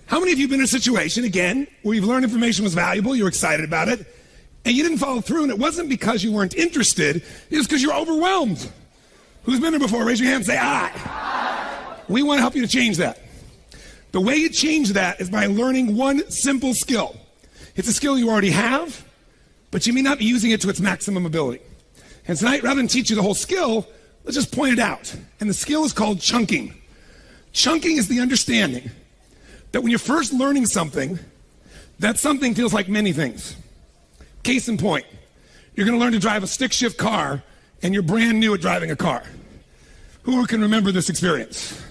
How many of you have been in a situation, again, where you've learned information was valuable, you were excited about it, and you didn't follow through, and it wasn't because you weren't interested, it was because you were overwhelmed? Who's been there before? Raise your hand and say, aye. We want to help you to change that. The way you change that is by learning one simple skill. It's a skill you already have, but you may not be using it to its maximum ability. And tonight, rather than teach you the whole skill, let's just point it out. And the skill is called chunking. Chunking is the understanding that when you're first learning something, that something feels like many things. Case in point, you're going to learn to drive a stick shift car, and you're brand new at driving a car. Who can remember this experience?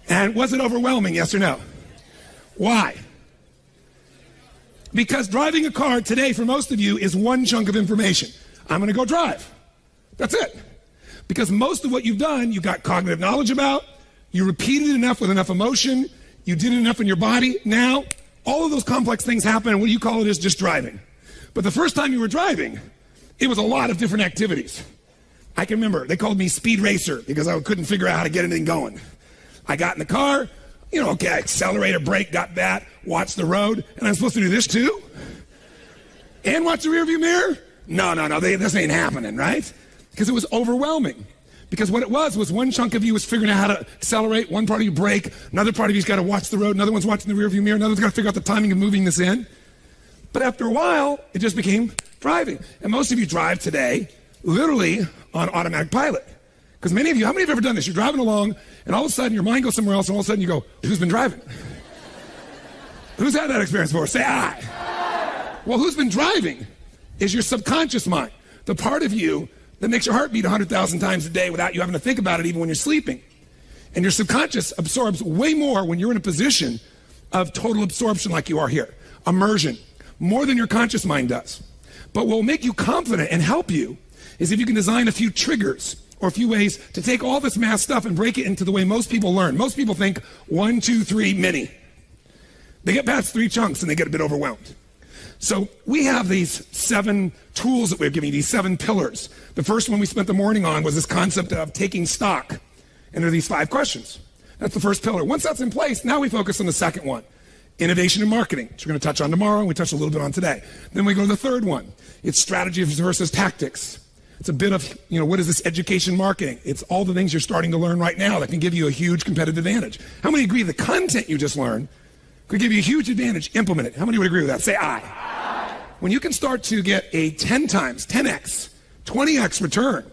And was it overwhelming, yes or no? Why? Because driving a car today for most of you is one chunk of information. I'm going to go drive. That's it. Because most of what you've done, you got cognitive knowledge about, you repeated it enough with enough emotion, you did it enough in your body. Now, all of those complex things happen, and what you call it is just driving. But the first time you were driving, it was a lot of different activities. I can remember, they called me speed racer because I couldn't figure out how to get anything going. I got in the car, okay, accelerator, brake, got that, watched the road, and I'm supposed to do this too? And watch the rearview mirror? No, this ain't happening, right? Because it was overwhelming. Because what it was one chunk of you was figuring out how to accelerate, one part of you brake, another part of you's got to watch the road, another one's watching the rearview mirror, another's got to figure out the timing of moving this in. But after a while, it just became driving. And most of you drive today literally on automatic pilot. Because many of you, how many of you have ever done this? You're driving along, and all of a sudden your mind goes somewhere else, and all of a sudden you go, who's been driving? Who's had that experience before? Say aye. Well, who's been driving is your subconscious mind, the part of you that makes your heart beat 100,000 times a day without you having to think about it even when you're sleeping. And your subconscious absorbs way more when you're in a position of total absorption like you are here, immersion, more than your conscious mind does. But what will make you confident and help you is if you can design a few triggers or a few ways to take all this math stuff and break it into the way most people learn. Most people think 1, 2, 3, mini. They get past 3 chunks and they get a bit overwhelmed. So we have these 7 tools that we're giving you, these 7 pillars. The first one we spent the morning on was this concept of taking stock. And there are these 5 questions. That's the first pillar. Once that's in place, now we focus on the second one, innovation and marketing, which we're going to touch on tomorrow, and we touched a little bit on today. Then we go to the third one. It's strategy versus tactics. It's a bit of, what is this education marketing? It's all the things you're starting to learn right now that can give you a huge competitive advantage. How many agree the content you just learned could give you a huge advantage? Implement it. How many would agree with that? Say aye. When you can start to get a 10 times, 10x, 20x return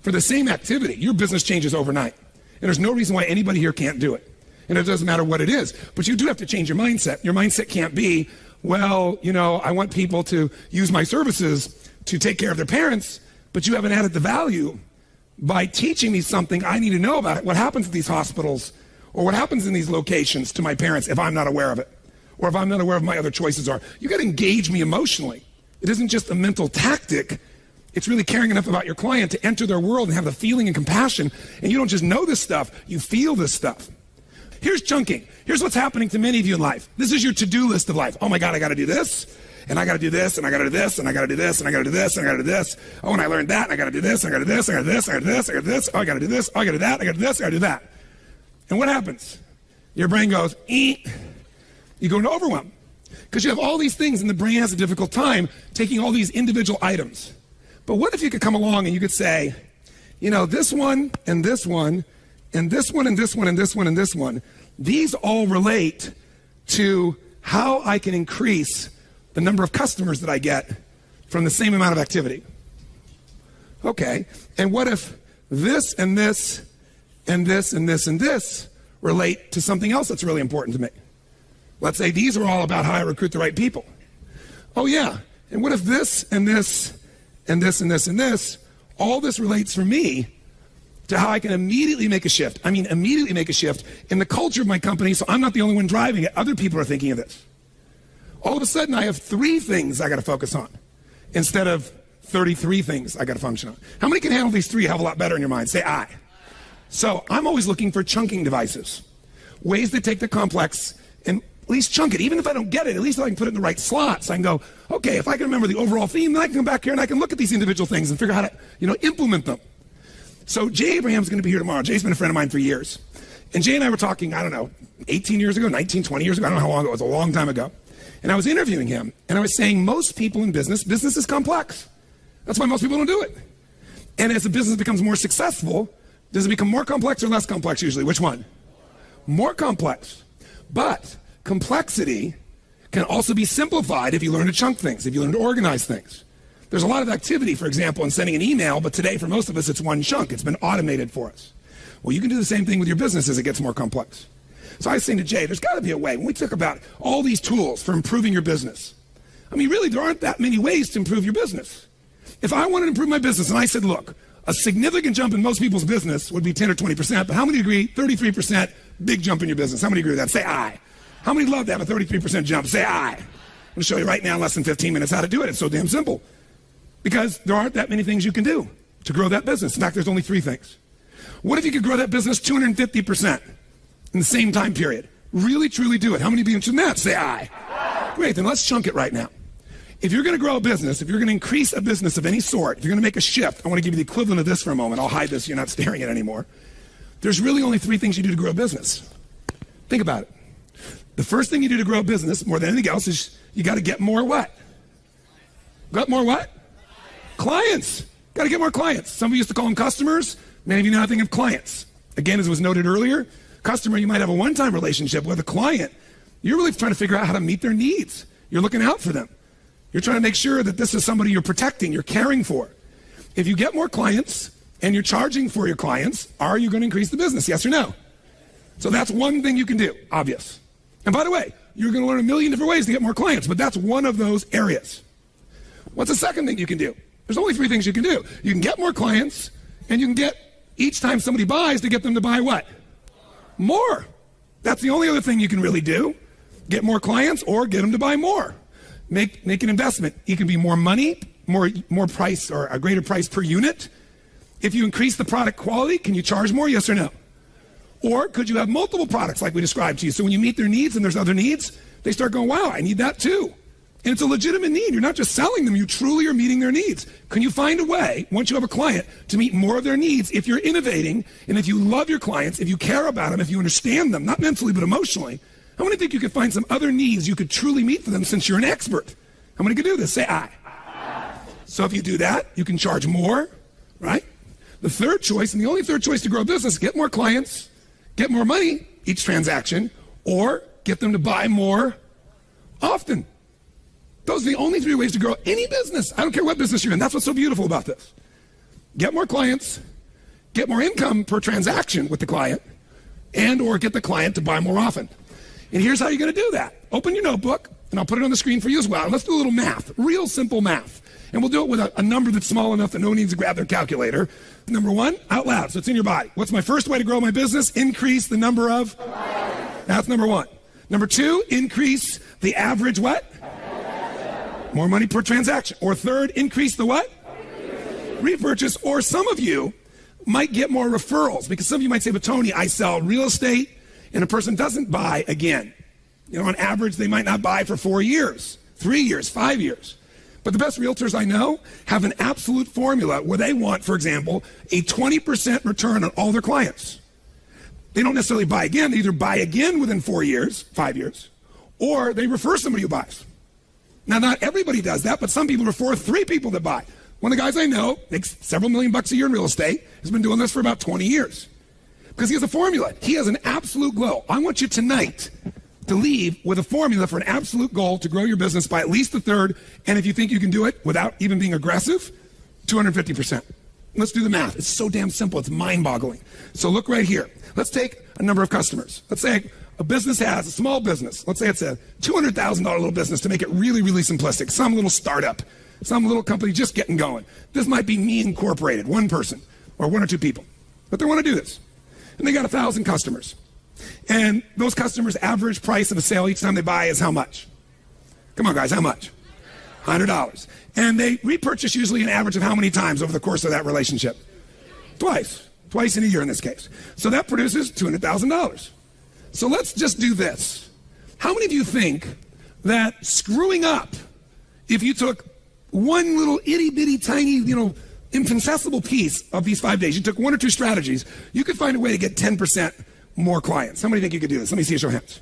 for the same activity, your business changes overnight. And there's no reason why anybody here can't do it. And it doesn't matter what it is. But you do have to change your mindset. Your mindset can't be, I want people to use my services to take care of their parents, but you haven't added the value by teaching me something I need to know about it. What happens at these hospitals or what happens in these locations to my parents if I'm not aware of it, or if I'm not aware of my other choices are. You got to engage me emotionally. It isn't just a mental tactic. It's really caring enough about your client to enter their world and have the feeling and compassion. And you don't just know this stuff, you feel this stuff. Here's chunking. Here's what's happening to many of you in life. This is your to-do list of life. Oh my God, I got to do this, and I got to do this, and I got to do this, and I got to do this, and I got to do this, and I got to do this. Oh, and I learned that, and I got to do this, and I got to do this, and I got to do this, and I got to do this, and I got to do this. Oh, I got to do this, oh, I got to do that, I got to do this, I got to do that. And what happens? Your brain goes, eat. You go into overwhelm. Because you have all these things, and the brain has a difficult time taking all these individual items. But what if you could come along and you could say, this one, and this one, and this one, and this one, and this one, and this one, these all relate to how I can increase the number of customers that I get from the same amount of activity. Okay, and what if this and this and this and this and this relate to something else that's really important to me? Let's say these are all about how I recruit the right people. Oh yeah, and what if this and this and this and this and this, all this relates for me to how I can immediately make a shift. I mean, immediately make a shift in the culture of my company, so I'm not the only one driving it. Other people are thinking of this. All of a sudden, I have 3 things I got to focus on instead of 33 things I got to function on. How many can handle these 3 a hell of a lot better in your mind? Say aye. So I'm always looking for chunking devices, ways that take the complex and at least chunk it. Even if I don't get it, at least I can put it in the right slots. I can go, okay, if I can remember the overall theme, then I can come back here and I can look at these individual things and figure out how to, implement them. So Jay Abraham's going to be here tomorrow. Jay's been a friend of mine for years. And Jay and I were talking, I don't know, 18 years ago, 19, 20 years ago, I don't know how long ago, it was a long time ago. And I was interviewing him, and I was saying most people in business is complex. That's why most people don't do it. And as the business becomes more successful, does it become more complex or less complex usually? Which one? More complex. But complexity can also be simplified if you learn to chunk things, if you learn to organize things. There's a lot of activity, for example, in sending an email, but today for most of us, it's one chunk. It's been automated for us. Well, you can do the same thing with your business as it gets more complex. So I was saying to Jay, there's got to be a way. When we talk about all these tools for improving your business, I mean, really, there aren't that many ways to improve your business. If I wanted to improve my business and I said, look, a significant jump in most people's business would be 10 or 20%, but how many agree 33% big jump in your business? How many agree with that? Say aye. How many love to have a 33% jump? Say aye. I'm going to show you right now in less than 15 minutes how to do it. It's so damn simple. Because there aren't that many things you can do to grow that business. In fact, there's only 3 things. What if you could grow that business 250% in the same time period? Really, truly do it. How many of you interested in that? Say aye. Great, then let's chunk it right now. If you're going to grow a business, if you're going to increase a business of any sort, if you're going to make a shift, I want to give you the equivalent of this for a moment. I'll hide this so you're not staring at it anymore. There's really only 3 things you do to grow a business. Think about it. The first thing you do to grow a business, more than anything else, is you got to get more what? Got more what? Clients. Got to get more clients. Some of you used to call them customers. Many of you now think of clients. Again, as was noted earlier, customer, you might have a one-time relationship with a client. You're really trying to figure out how to meet their needs. You're looking out for them. You're trying to make sure that this is somebody you're protecting, you're caring for. If you get more clients and you're charging for your clients, are you going to increase the business? Yes or no? So that's one thing you can do, obvious. And by the way, you're going to learn a million different ways to get more clients, but that's one of those areas. What's the second thing you can do? There's only 3 things you can do. You can get more clients, and you can get, each time somebody buys, to get them to buy what? More. That's the only other thing you can really do. Get more clients or get them to buy more. Make an investment. It can be more money, more price, or a greater price per unit. If you increase the product quality, can you charge more? Yes or no? Or could you have multiple products like we described to you? So when you meet their needs and there's other needs, they start going, wow, I need that too. And it's a legitimate need. You're not just selling them, you truly are meeting their needs. Can you find a way, once you have a client, to meet more of their needs if you're innovating, and if you love your clients, if you care about them, if you understand them, not mentally but emotionally? How many think you could find some other needs you could truly meet for them since you're an expert? How many could do this? Say aye. So if you do that, you can charge more, right? The third choice, and the only third choice to grow a business, get more clients, get more money each transaction, or get them to buy more often. Those are the only 3 ways to grow any business. I don't care what business you're in. That's what's so beautiful about this. Get more clients, get more income per transaction with the client, and or get the client to buy more often. And here's how you're going to do that. Open your notebook, and I'll put it on the screen for you as well. And let's do a little math, real simple math. And we'll do it with a number that's small enough that no one needs to grab their calculator. Number 1, out loud, so it's in your body. What's my first way to grow my business? Increase the number of? That's number 1. Number 2, increase the average what? More money per transaction. Or third, increase the what? Repurchase. Or some of you might get more referrals, because some of you might say, but Tony, I sell real estate and a person doesn't buy again. You know, on average, they might not buy for 4 years, 3 years, 5 years. But the best realtors I know have an absolute formula where they want, for example, a 20% return on all their clients. They don't necessarily buy again. They either buy again within 4 years, 5 years, or they refer somebody who buys. Now, not everybody does that, but some people refer 3 people that buy. One of the guys I know makes several $1 million a year in real estate, has been doing this for about 20 years. Because he has a formula. He has an absolute goal. I want you tonight to leave with a formula for an absolute goal to grow your business by at least a third, and if you think you can do it without even being aggressive, 250%. Let's do the math. It's so damn simple. It's mind-boggling. So look right here. Let's take a number of customers. Let's say a business has, a small business, let's say it's a $200,000 little business, to make it really, really simplistic. Some little startup, some little company just getting going. This might be me incorporated, 1 person or 1 or 2 people. But they want to do this. And they got 1,000 customers. And those customers' average price of a sale each time they buy is how much? Come on, guys, how much? $100. And they repurchase usually an average of how many times over the course of that relationship? Twice in a year in this case. So that produces $200,000. So let's just do this. How many of you think that screwing up, if you took one little itty-bitty tiny, infinitesimal piece of these 5 days, you took 1 or 2 strategies, you could find a way to get 10% more clients. How many think you could do this? Let me see a show of hands.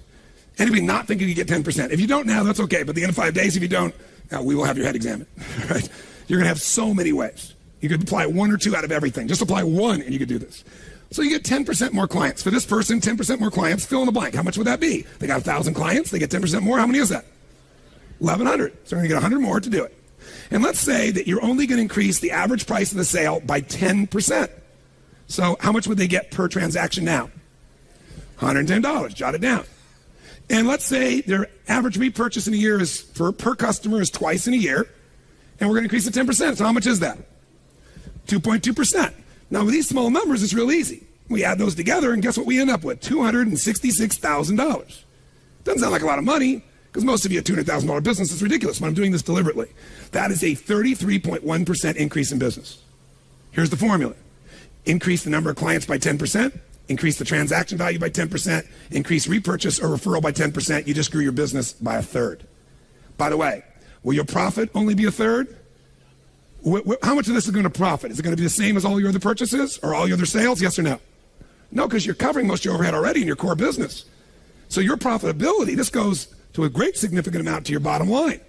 Anybody not think you could get 10%? If you don't now, that's okay. But at the end of 5 days, if you don't, we will have your head examined. Right? You're going to have so many ways. You could apply 1 or 2 out of everything. Just apply 1 and you could do this. So you get 10% more clients. For this person, 10% more clients, fill in the blank. How much would that be? They got 1,000 clients. They get 10% more. How many is that? 1,100. So they're going to get 100 more to do it. And let's say that you're only going to increase the average price of the sale by 10%. So how much would they get per transaction now? $110. Jot it down. And let's say their average repurchase in a year is per customer is twice in a year. And we're going to increase it 10%. So how much is that? 2.2%. Now, with these small numbers, it's real easy. We add those together, and guess what we end up with? $266,000. Doesn't sound like a lot of money, because most of you have $200,000 business. It's ridiculous, but I'm doing this deliberately. That is a 33.1% increase in business. Here's the formula. Increase the number of clients by 10%, increase the transaction value by 10%, increase repurchase or referral by 10%. You just grew your business by 1/3. By the way, will your profit only be 1/3? How much of this is going to profit? Is it going to be the same as all your other purchases or all your other sales? Yes or no? No, because you're covering most of your overhead already in your core business. So your profitability, this goes to a great significant amount to your bottom line.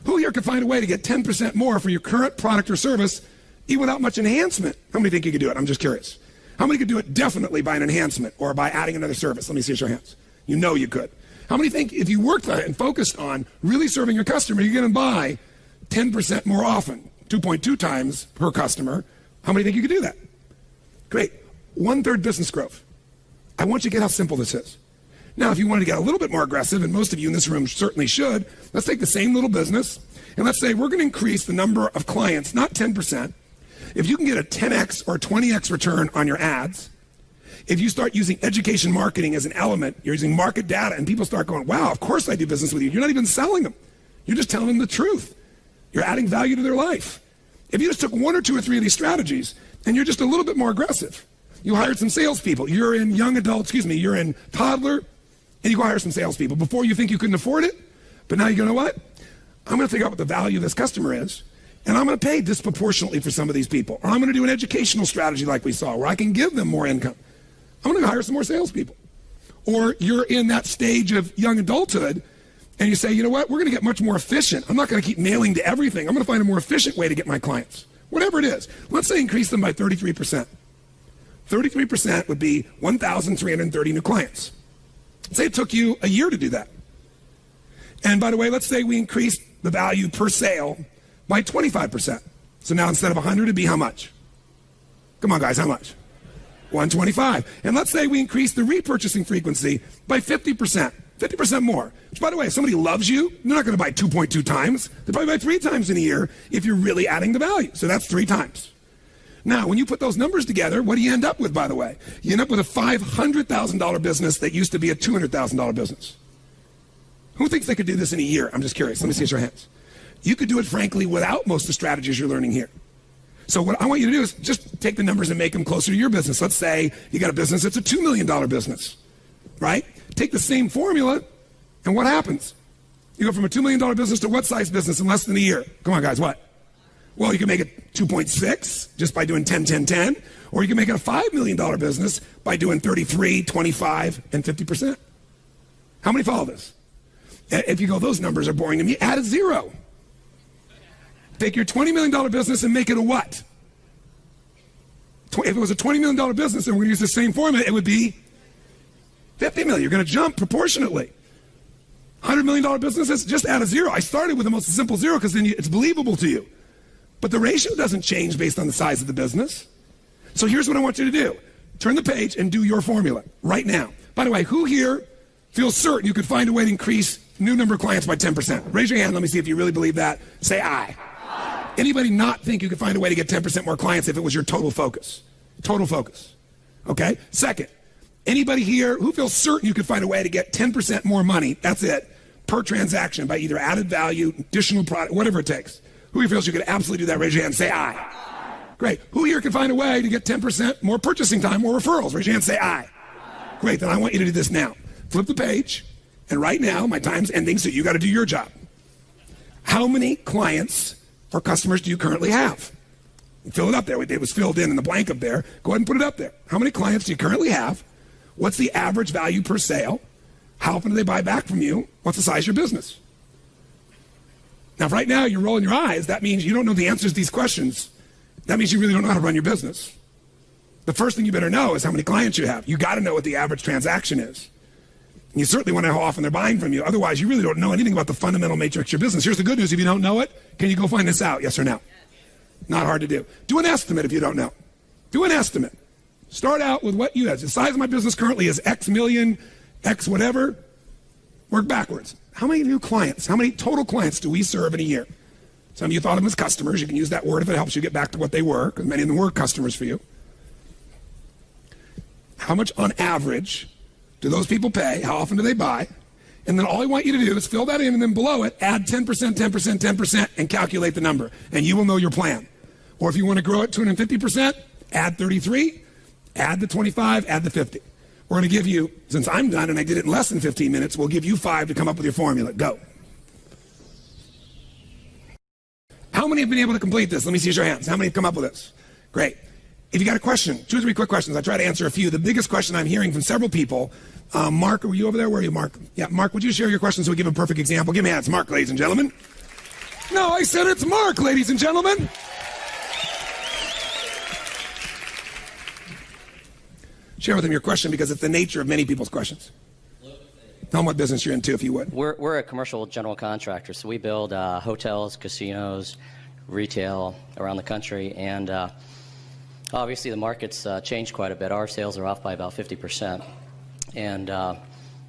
Who here could find a way to get 10% more for your current product or service, even without much enhancement? How many think you could do it? I'm just curious. How many could do it definitely by an enhancement or by adding another service? Let me see your hands. You know you could. How many think if you worked on it and focused on really serving your customer, you're going to buy 10% more often, 2.2 times per customer? How many think you could do that? Great. 1/3 business growth. I want you to get how simple this is. Now, if you wanted to get a little bit more aggressive, and most of you in this room certainly should, let's take the same little business, and let's say we're going to increase the number of clients, not 10%. If you can get a 10x or 20x return on your ads, if you start using education marketing as an element, you're using market data, and people start going, wow, of course I do business with you. You're not even selling them. You're just telling them the truth. You're adding value to their life. If you just took 1 or 2 or 3 of these strategies, and you're just a little bit more aggressive, you hired some salespeople. You're in you're in toddler, and you go hire some salespeople. Before you think you couldn't afford it, but now you go, you know what? I'm going to figure out what the value of this customer is, and I'm going to pay disproportionately for some of these people. Or I'm going to do an educational strategy like we saw, where I can give them more income. I'm going to hire some more salespeople. Or you're in that stage of young adulthood, and you say, you know what? We're going to get much more efficient. I'm not going to keep mailing to everything. I'm going to find a more efficient way to get my clients. Whatever it is. Let's say increase them by 33%. 33% would be 1,330 new clients. Say it took you a year to do that. And by the way, let's say we increased the value per sale by 25%. So now instead of 100, it'd be how much? Come on, guys, how much? 125. And let's say we increase the repurchasing frequency by 50%. 50% more. Which, by the way, if somebody loves you, they're not going to buy 2.2 times. They probably buy 3 times in a year if you're really adding the value. So that's 3 times. Now, when you put those numbers together, what do you end up with, by the way? You end up with a $500,000 business that used to be a $200,000 business. Who thinks they could do this in a year? I'm just curious. Let me see your hands. You could do it, frankly, without most of the strategies you're learning here. So what I want you to do is just take the numbers and make them closer to your business. Let's say you got a business that's a $2 million business, right? Take the same formula, and what happens? You go from a $2 million business to what size business in less than a year? Come on, guys, what? Well, you can make it 2.6 just by doing 10, 10, 10, or you can make it a $5 million business by doing 33, 25, and 50%. How many follow this? If you go, those numbers are boring to me, add a 0. Take your $20 million business and make it a what? If it was a $20 million business and we're going to use the same formula, it would be $50 million. You're going to jump proportionately. $100 million businesses, just add a 0. I started with the most simple 0 because then it's believable to you. But the ratio doesn't change based on the size of the business. So here's what I want you to do. Turn the page and do your formula right now. By the way, who here feels certain you could find a way to increase new number of clients by 10%? Raise your hand. Let me see if you really believe that. Say aye. Aye. Anybody not think you could find a way to get 10% more clients if it was your total focus? Total focus. Okay? Second, anybody here who feels certain you could find a way to get 10% more money, that's it, per transaction by either added value, additional product, whatever it takes? Who here feels you could absolutely do that? Raise your hand. Say aye. Aye. Great. Who here can find a way to get 10% more purchasing time or referrals? Raise your hand. Say aye. Aye. Great. Then I want you to do this now. Flip the page. And right now, my time's ending, so you got to do your job. How many clients or customers do you currently have? Fill it up there. It was filled in the blank up there. Go ahead and put it up there. How many clients do you currently have? What's the average value per sale? How often do they buy back from you? What's the size of your business? Now, if right now you're rolling your eyes, that means you don't know the answers to these questions. That means you really don't know how to run your business. The first thing you better know is how many clients you have. You got to know what the average transaction is. And you certainly want to know how often they're buying from you. Otherwise, you really don't know anything about the fundamental matrix of your business. Here's the good news. If you don't know it, can you go find this out? Yes or no? Not hard to do. Do an estimate if you don't know. Do an estimate. Start out with what you have. The size of my business currently is X million, X whatever. Work backwards. How many new clients, how many total clients do we serve in a year? Some of you thought of them as customers. You can use that word if it helps you get back to what they were, because many of them were customers for you. How much on average do those people pay? How often do they buy? And then all I want you to do is fill that in, and then below it, add 10%, 10%, 10%, and calculate the number. And you will know your plan. Or if you want to grow it 250%, add 33, add the 25, add the 50. We're going to give you, since I'm done and I did it in less than 15 minutes, we'll give you 5 to come up with your formula. Go. How many have been able to complete this? Let me see your hands. How many have come up with this? Great. If you got a question, 2 or 3 quick questions. I try to answer a few. The biggest question I'm hearing from several people, Mark, were you over there? Where are you, Mark? Yeah, Mark, would you share your question so we give a perfect example? Give me hands. Mark, ladies and gentlemen. No, I said it's Mark, ladies and gentlemen. Share with them your question because it's the nature of many people's questions. Tell them what business you're in too, if you would. We're a commercial general contractor, so we build hotels, casinos, retail around the country, and obviously the market's changed quite a bit. Our sales are off by about 50%, and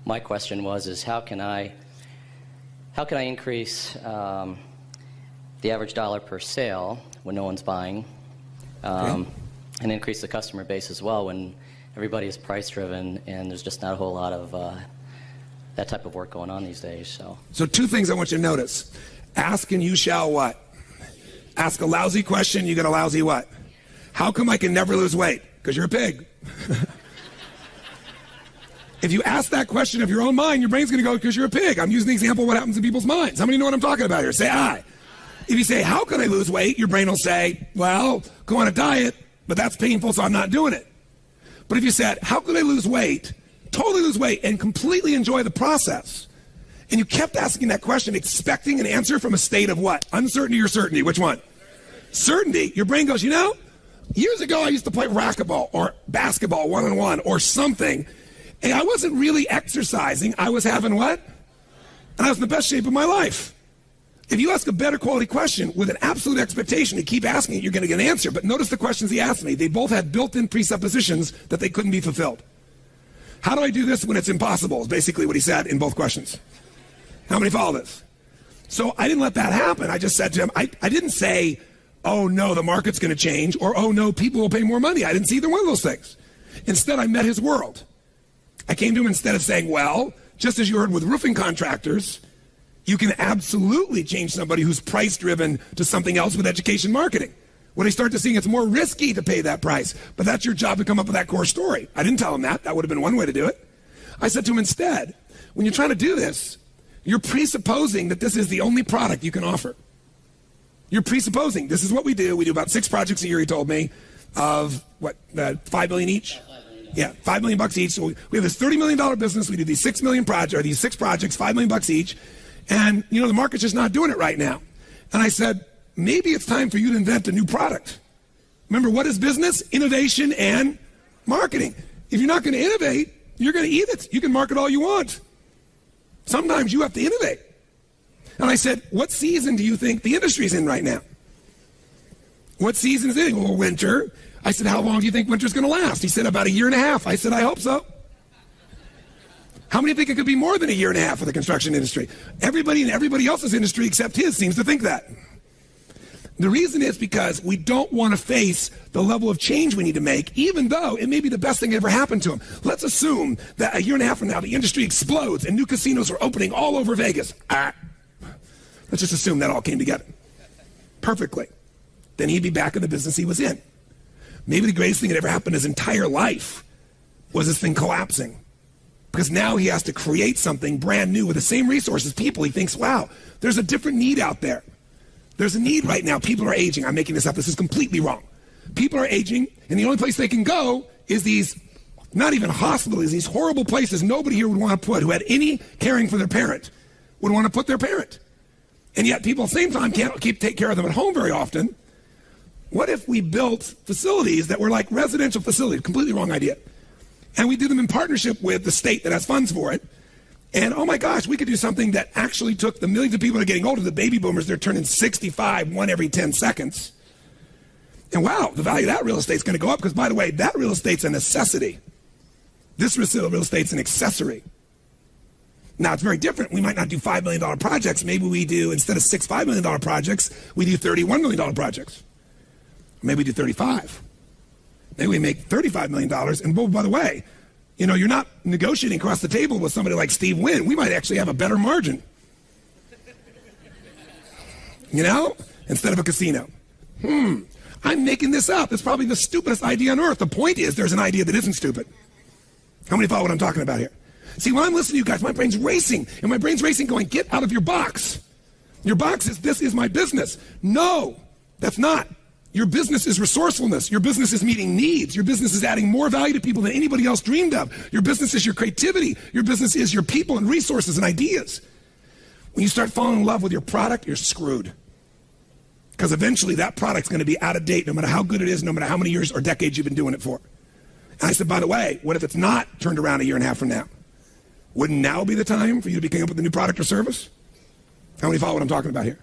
my question is how can I increase the average dollar per sale when no one's buying, and increase the customer base as well when everybody is price driven and there's just not a whole lot of that type of work going on these days. So 2 things I want you to notice. Ask and you shall what? Ask a lousy question, you get a lousy what? How come I can never lose weight? Because you're a pig. If you ask that question of your own mind, your brain's going to go, because you're a pig. I'm using the example of what happens in people's minds. How many know what I'm talking about here? Say aye. If you say, how can I lose weight? Your brain will say, well, go on a diet, but that's painful, so I'm not doing it. But if you said, how can I lose weight, totally lose weight, and completely enjoy the process, and you kept asking that question, expecting an answer from a state of what? Uncertainty or certainty? Which one? Certainty. Your brain goes, years ago I used to play racquetball or basketball one-on-one or something, and I wasn't really exercising. I was having what? And I was in the best shape of my life. If you ask a better quality question with an absolute expectation to keep asking it, you're going to get an answer. But notice the questions he asked me. They both had built-in presuppositions that they couldn't be fulfilled. How do I do this when it's impossible is basically what he said in both questions. How many follow this? So I didn't let that happen. I just said to him, I didn't say, oh no, the market's going to change, or oh no, people will pay more money. I didn't see either one of those things. Instead, I met his world. I came to him instead of saying, well, just as you heard with roofing contractors, you can absolutely change somebody who's price-driven to something else with education marketing. When they start to see it's more risky to pay that price, but that's your job to come up with that core story. I didn't tell him that. That would have been one way to do it. I said to him instead, when you're trying to do this, you're presupposing that this is the only product you can offer. You're presupposing this is what we do. We do about 6 projects a year, he told me, of what, $5 million each? Yeah, $5 million each. So we have this $30 million business. We do these 6 projects, $5 million each. And, the market's just not doing it right now. And I said, maybe it's time for you to invent a new product. Remember, what is business? Innovation and marketing. If you're not going to innovate, you're going to eat it. You can market all you want. Sometimes you have to innovate. And I said, what season do you think the industry's in right now? What season is it in? Well, winter. I said, how long do you think winter's going to last? He said, about 1.5 years. I said, I hope so. How many think it could be more than 1.5 years for the construction industry? Everybody in everybody else's industry except his seems to think that. The reason is because we don't want to face the level of change we need to make, even though it may be the best thing that ever happened to him. Let's assume that 1.5 years from now, the industry explodes and new casinos are opening all over Vegas. Let's just assume that all came together perfectly. Then he'd be back in the business he was in. Maybe the greatest thing that ever happened in his entire life was this thing collapsing. Because now he has to create something brand new with the same resources, people. He thinks, wow, there's a different need out there. There's a need right now. People are aging. I'm making this up. This is completely wrong. People are aging, and the only place they can go is these not even hospitals, these horrible places nobody here would want to put, who had any caring for their parent, would want to put their parent. And yet people at the same time can't take care of them at home very often. What if we built facilities that were like residential facilities? Completely wrong idea. And we did them in partnership with the state that has funds for it. And oh my gosh, we could do something that actually took the millions of people that are getting older, the baby boomers, they're turning 65, one every 10 seconds. And wow, the value of that real estate's going to go up because, by the way, that real estate's a necessity. This real estate's an accessory. Now, it's very different. We might not do $5 million projects. Maybe we do, instead of $6 $5 million projects, we do $31 million projects. Maybe we do 35. Maybe we make $35 million. And oh, by the way, you know, you're not negotiating across the table with somebody like Steve Wynn. We might actually have a better margin. You know, instead of a casino. I'm making this up. It's probably the stupidest idea on earth. The point is, there's an idea that isn't stupid. How many follow what I'm talking about here? See, when I'm listening to you guys, my brain's racing. And my brain's racing going, get out of your box. Your box is, this is my business. No, that's not. Your business is resourcefulness. Your business is meeting needs. Your business is adding more value to people than anybody else dreamed of. Your business is your creativity. Your business is your people and resources and ideas. When you start falling in love with your product, you're screwed. Because eventually that product's going to be out of date, no matter how good it is, no matter how many years or decades you've been doing it for. And I said, by the way, what if it's not turned around a year and a half from now? Wouldn't now be the time for you to be coming up with a new product or service? How many follow what I'm talking about here?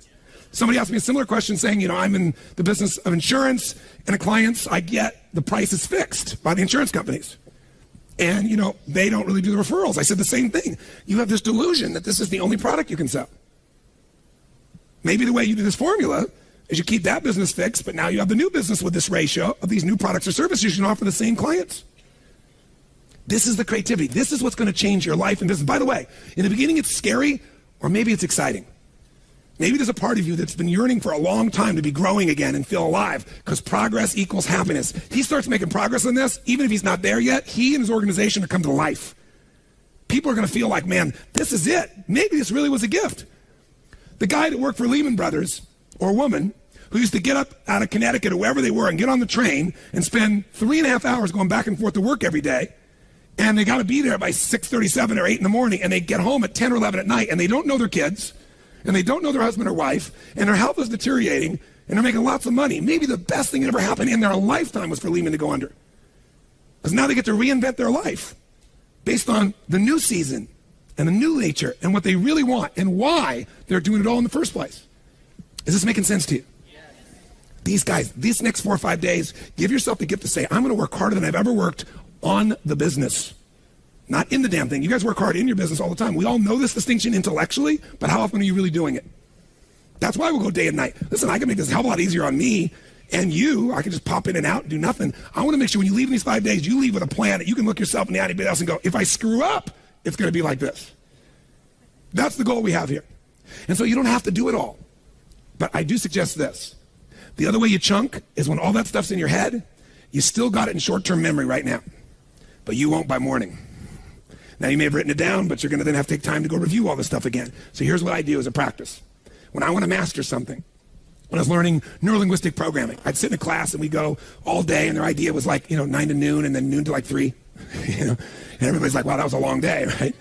Somebody asked me a similar question saying, you know, I'm in the business of insurance, and the clients I get, the price is fixed by the insurance companies. And, you know, they don't really do the referrals. I said the same thing. You have this delusion that this is the only product you can sell. Maybe the way you do this formula is you keep that business fixed, but now you have the new business with this ratio of these new products or services you can offer the same clients. This is the creativity. This is what's going to change your life and business. By the way, in the beginning it's scary, or maybe it's exciting. Maybe there's a part of you that's been yearning for a long time to be growing again and feel alive, because progress equals happiness. He starts making progress on this, even if he's not there yet, he and his organization are come to life. People are going to feel like, man, this is it. Maybe this really was a gift. The guy that worked for Lehman Brothers, or woman, who used to get up out of Connecticut or wherever they were and get on the train and spend 3.5 hours going back and forth to work every day, and they got to be there by 6:37 or 8 in the morning, and they get home at 10 or 11 at night, and they don't know their kids, and they don't know their husband or wife, and their health is deteriorating, and they're making lots of money. Maybe the best thing that ever happened in their lifetime was for Lehman to go under. Because now they get to reinvent their life based on the new season and the new nature and what they really want and why they're doing it all in the first place. Is this making sense to you? Yes. These guys, these next 4 or 5 days, give yourself the gift to say, I'm going to work harder than I've ever worked on the business. Not in the damn thing. You guys work hard in your business all the time. We all know this distinction intellectually, but how often are you really doing it? That's why we'll go day and night. Listen, I can make this a hell of a lot easier on me and you. I can just pop in and out and do nothing. I want to make sure when you leave in these 5 days, you leave with a plan that you can look yourself in the eye and anybody else and go, if I screw up, it's going to be like this. That's the goal we have here. And so you don't have to do it all. But I do suggest this. The other way you chunk is when all that stuff's in your head, you still got it in short-term memory right now, but you won't by morning. Now, you may have written it down, but you're going to then have to take time to go review all this stuff again. So here's what I do as a practice. When I want to master something, when I was learning neurolinguistic programming, I'd sit in a class and we'd go all day, and their idea was like, 9 to noon and then noon to like 3, and everybody's like, wow, that was a long day, right?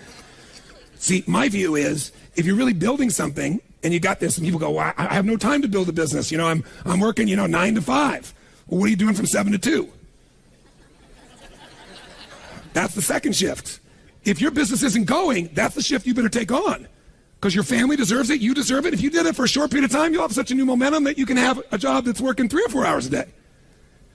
See, my view is if you're really building something and you got this and people go, well, I have no time to build a business. I'm working, 9 to 5. Well, what are you doing from 7 to 2? That's the second shift. If your business isn't going, that's the shift you better take on, because your family deserves it. You deserve it. If you did it for a short period of time, you'll have such a new momentum that you can have a job that's working 3 or 4 hours a day.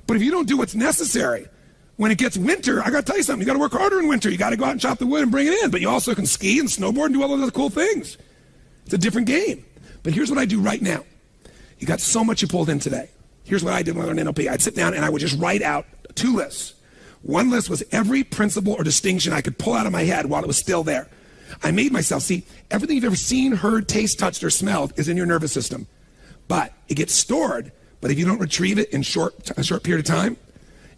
But if you don't do what's necessary, when it gets winter, I got to tell you something. You got to work harder in winter. You got to go out and chop the wood and bring it in. But you also can ski and snowboard and do all those other cool things. It's a different game. But here's what I do right now. You got so much you pulled in today. Here's what I did when I learned NLP. I'd sit down and I would just write out 2 lists. One list was every principle or distinction I could pull out of my head while it was still there. I made myself see everything you've ever seen, heard, tasted, touched, or smelled is in your nervous system. But it gets stored. But if you don't retrieve it in a short period of time,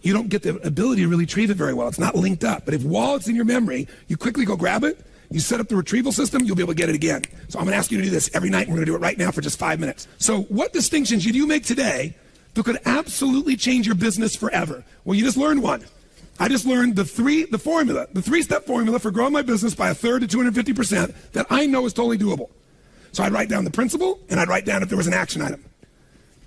you don't get the ability to really retrieve it very well. It's not linked up. But if while it's in your memory, you quickly go grab it, you set up the retrieval system, you'll be able to get it again. So I'm going to ask you to do this every night. We're going to do it right now for just 5 minutes. So what distinctions did you make today that could absolutely change your business forever? Well, you just learned one. I just learned the three-step formula for growing my business by 1/3 to 250% that I know is totally doable. So I'd write down the principle, and I'd write down if there was an action item.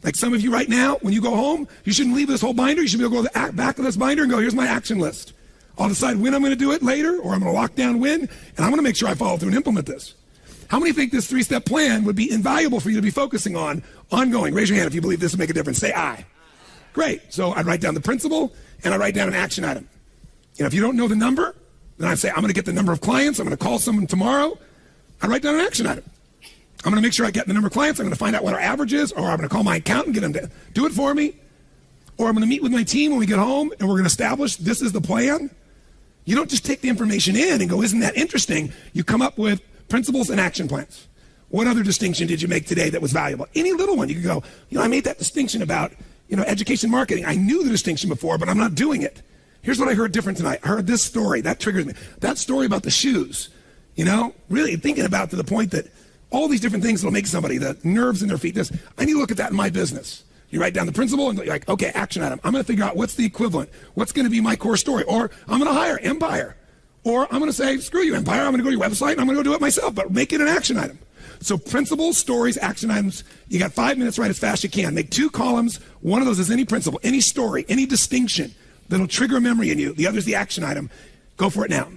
Like some of you right now, when you go home, you shouldn't leave this whole binder. You should be able to go to the back of this binder and go, here's my action list. I'll decide when I'm going to do it later, or I'm going to lock down when, and I'm going to make sure I follow through and implement this. How many think this three-step plan would be invaluable for you to be focusing on ongoing? Raise your hand if you believe this will make a difference. Say aye. Great. So I'd write down the principle, and I'd write down an action item. And if you don't know the number, then I'd say, I'm going to get the number of clients. I'm going to call someone tomorrow. I'd write down an action item. I'm going to make sure I get the number of clients. I'm going to find out what our average is, or I'm going to call my accountant, get him to do it for me. Or I'm going to meet with my team when we get home, and we're going to establish this is the plan. You don't just take the information in and go, isn't that interesting? You come up with principles and action plans. What other distinction did you make today that was valuable? Any little one. You could go, I made that distinction about, education marketing. I knew the distinction before, but I'm not doing it. Here's what I heard different tonight. I heard this story. That triggers me. That story about the shoes, really thinking about to the point that all these different things that'll make somebody, the nerves in their feet, this, I need to look at that in my business. You write down the principle and you're like, okay, action item. I'm going to figure out what's the equivalent. What's going to be my core story? Or I'm going to hire Empire. Or I'm going to say, screw you, Empire. I'm going to go to your website and I'm going to go do it myself, but make it an action item. So principles, stories, action items. You got 5 minutes, write as fast as you can. Make 2 columns. One of those is any principle, any story, any distinction that'll trigger a memory in you. The other is the action item. Go for it now.